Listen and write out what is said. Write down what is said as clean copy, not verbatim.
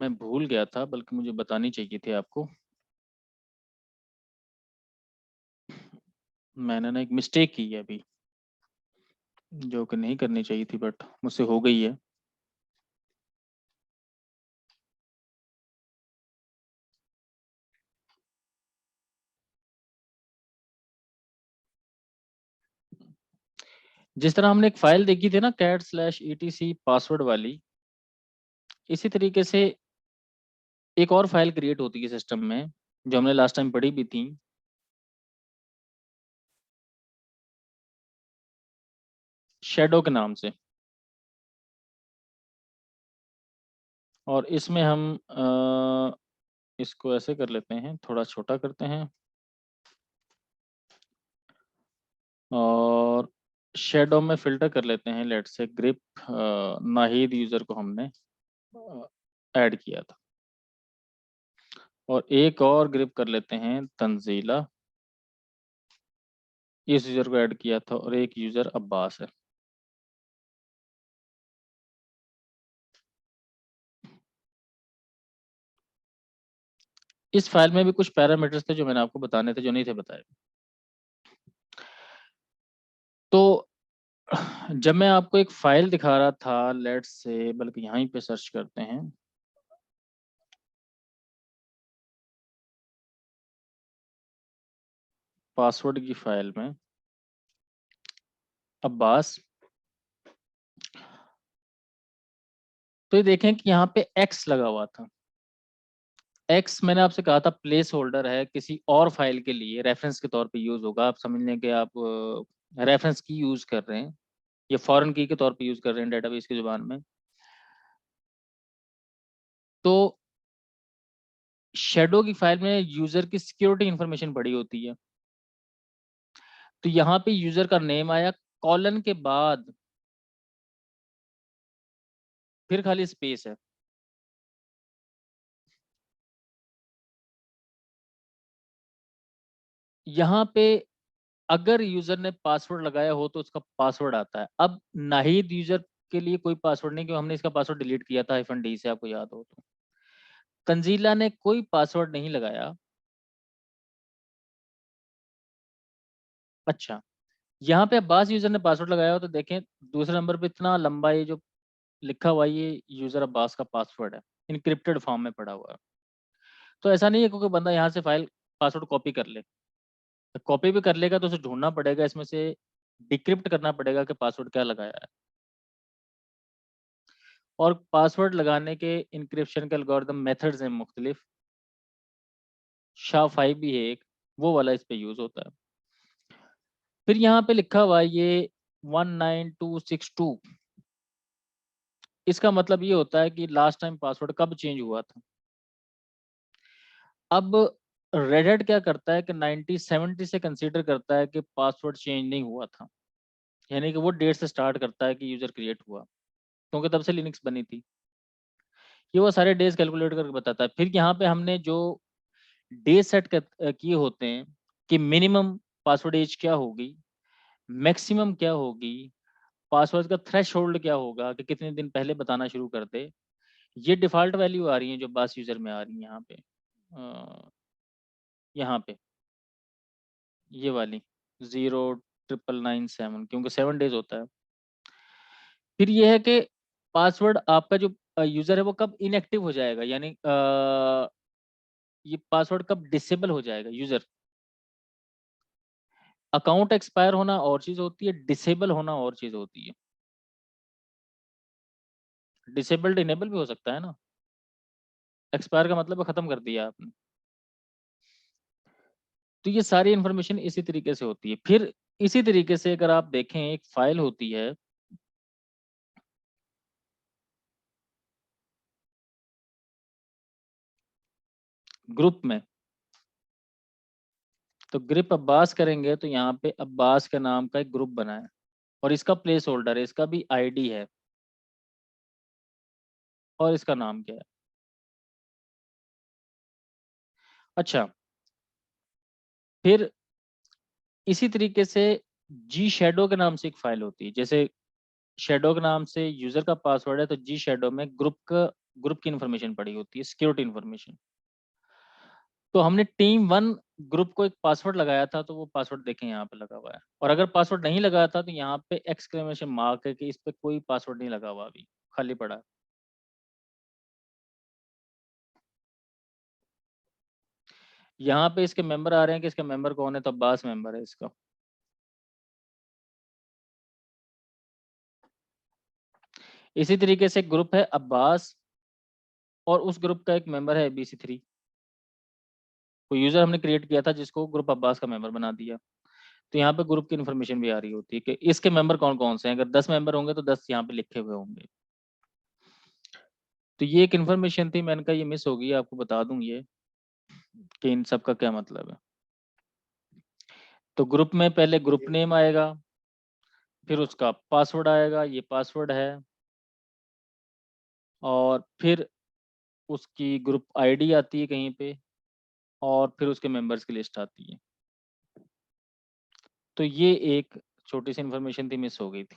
मैं भूल गया था, बल्कि मुझे बतानी चाहिए थी आपको। मैंने ना एक मिस्टेक की है अभी, जो कि नहीं करनी चाहिए थी, बट मुझसे हो गई है। जिस तरह हमने एक फाइल देखी थी ना, cat/etc पासवर्ड वाली, इसी तरीके से एक और फाइल क्रिएट होती है सिस्टम में, जो हमने लास्ट टाइम पढ़ी भी थी, शेडो के नाम से। और इसमें हम इसको ऐसे कर लेते हैं, थोड़ा छोटा करते हैं, और शेडो में फिल्टर कर लेते हैं, लेट से ग्रिप नाहिद यूजर को हमने ऐड किया था, और एक और ग्रिप कर लेते हैं तंजीला, इस यूजर को ऐड किया था, और एक यूजर अब्बास है। इस फाइल में भी कुछ पैरामीटर्स थे जो मैंने आपको बताने थे, जो नहीं थे बताए। तो जब मैं आपको एक फाइल दिखा रहा था, लेट्स से, बल्कि यहीं पे सर्च करते हैं, पासवर्ड की फाइल में अब्बास, तो ये देखें कि यहाँ पे एक्स लगा हुआ था। एक्स मैंने आपसे कहा था प्लेस होल्डर है, किसी और फाइल के लिए रेफरेंस के तौर पे यूज होगा। आप समझ लें कि आप रेफरेंस की यूज कर रहे हैं, या फॉरेन की के तौर पे यूज कर रहे हैं डेटाबेस की जुबान में। तो शेडो की फाइल में यूजर की सिक्योरिटी इंफॉर्मेशन बड़ी होती है। तो यहाँ पे यूजर का नेम आया, कॉलन के बाद फिर खाली स्पेस है। यहाँ पे अगर यूजर ने पासवर्ड लगाया हो तो उसका पासवर्ड आता है। अब नाहिद यूजर के लिए कोई पासवर्ड नहीं, क्योंकि हमने इसका पासवर्ड डिलीट किया था -d से, आपको याद हो तो। तंजीला ने कोई पासवर्ड नहीं लगाया। अच्छा, यहाँ पे अब्बास यूजर ने पासवर्ड लगाया हो, तो देखें दूसरे नंबर पे इतना लंबा ये जो लिखा हुआ है, ये यूजर अब्बास का पासवर्ड है, इनक्रिप्टेड फॉर्म में पड़ा हुआ है। तो ऐसा नहीं है क्योंकि बंदा यहाँ से फाइल पासवर्ड कॉपी कर ले, कॉपी भी कर लेगा तो उसे ढूंढना पड़ेगा, इसमें से डिक्रिप्ट करना पड़ेगा कि पासवर्ड क्या लगाया है। और पासवर्ड लगाने के इंक्रिप्शन के एल्गोरिदम मेथड्स हैं मुख्तलिफ, SHA-5 भी है एक, वो वाला इस पे यूज होता है। फिर यहाँ पे लिखा हुआ है ये 19262, इसका मतलब ये होता है कि लास्ट टाइम पासवर्ड कब चेंज हुआ था। अब रेड हैट क्या करता है कि 1970 से कंसीडर करता है कि पासवर्ड चेंज नहीं हुआ था, यानी कि वो डेट से स्टार्ट करता है कि यूजर क्रिएट हुआ, क्योंकि तब से लिनक्स बनी थी। ये वो सारे डेज कैलकुलेट करके बताता है। फिर यहाँ पे हमने जो डे सेट किए होते हैं कि मिनिमम पासवर्ड एज क्या होगी, मैक्सिमम क्या होगी, पासवर्ड का थ्रेश होल्ड क्या होगा, कि कितने दिन पहले बताना शुरू कर दे, ये डिफॉल्ट वैल्यू आ रही है जो बास यूजर में आ रही है यहाँ पे, यहाँ पे ये वाली 09997, क्योंकि 7 डेज होता है। फिर ये है कि पासवर्ड आपका जो यूजर है वो कब इनएक्टिव हो जाएगा, यानी ये पासवर्ड कब डिसेबल हो जाएगा यूजर। अकाउंट एक्सपायर होना और चीज होती है, डिसेबल होना और चीज होती है। डिसेबल्ड इनेबल भी हो सकता है ना, एक्सपायर का मतलब है खत्म कर दिया आपने। तो ये सारी इंफॉर्मेशन इसी तरीके से होती है। फिर इसी तरीके से अगर आप देखें, एक फाइल होती है ग्रुप में, तो ग्रुप अब्बास करेंगे तो यहाँ पे अब्बास के नाम का एक ग्रुप बना है, और इसका प्लेस होल्डर है, इसका भी आईडी है, और इसका नाम क्या है। अच्छा, फिर इसी तरीके से जी शेडो के नाम से एक फाइल होती है। जैसे शेडो के नाम से यूजर का पासवर्ड है, तो जी शेडो में ग्रुप का ग्रुप की इन्फॉर्मेशन पड़ी होती है, सिक्योरिटी इन्फॉर्मेशन। तो हमने टीम 1 ग्रुप को एक पासवर्ड लगाया था, तो वो पासवर्ड देखें यहाँ पे लगा हुआ है। और अगर पासवर्ड नहीं लगाया था तो यहाँ पे एक्सक्लेमेशन मार्क है कि इस पे कोई पासवर्ड नहीं लगा हुआ, अभी खाली पड़ा है। यहाँ पे इसके मेंबर आ रहे हैं कि इसका मेंबर कौन है, तो अब्बास मेंबर है इसका। इसी तरीके से ग्रुप है अब्बास, और उस ग्रुप का एक मेंबर है BC3। कोई यूजर हमने क्रिएट किया था जिसको ग्रुप अब्बास का मेंबर बना दिया। तो यहाँ पे ग्रुप की इन्फॉर्मेशन भी आ रही होती है कि इसके मेंबर कौन कौन से हैं। अगर 10 मेंबर होंगे तो 10 यहाँ पे लिखे हुए होंगे। तो ये एक इन्फॉर्मेशन थी, मैंने कहा ये मिस होगी, आपको बता दूं ये कि इन सब का क्या मतलब है। तो ग्रुप में पहले ग्रुप नेम आएगा, फिर उसका पासवर्ड आएगा, ये पासवर्ड है, और फिर उसकी ग्रुप आईडी आती है कहीं पे, और फिर उसके मेंबर्स की लिस्ट आती है। तो ये एक छोटी सी इन्फॉर्मेशन थी, मिस हो गई थी।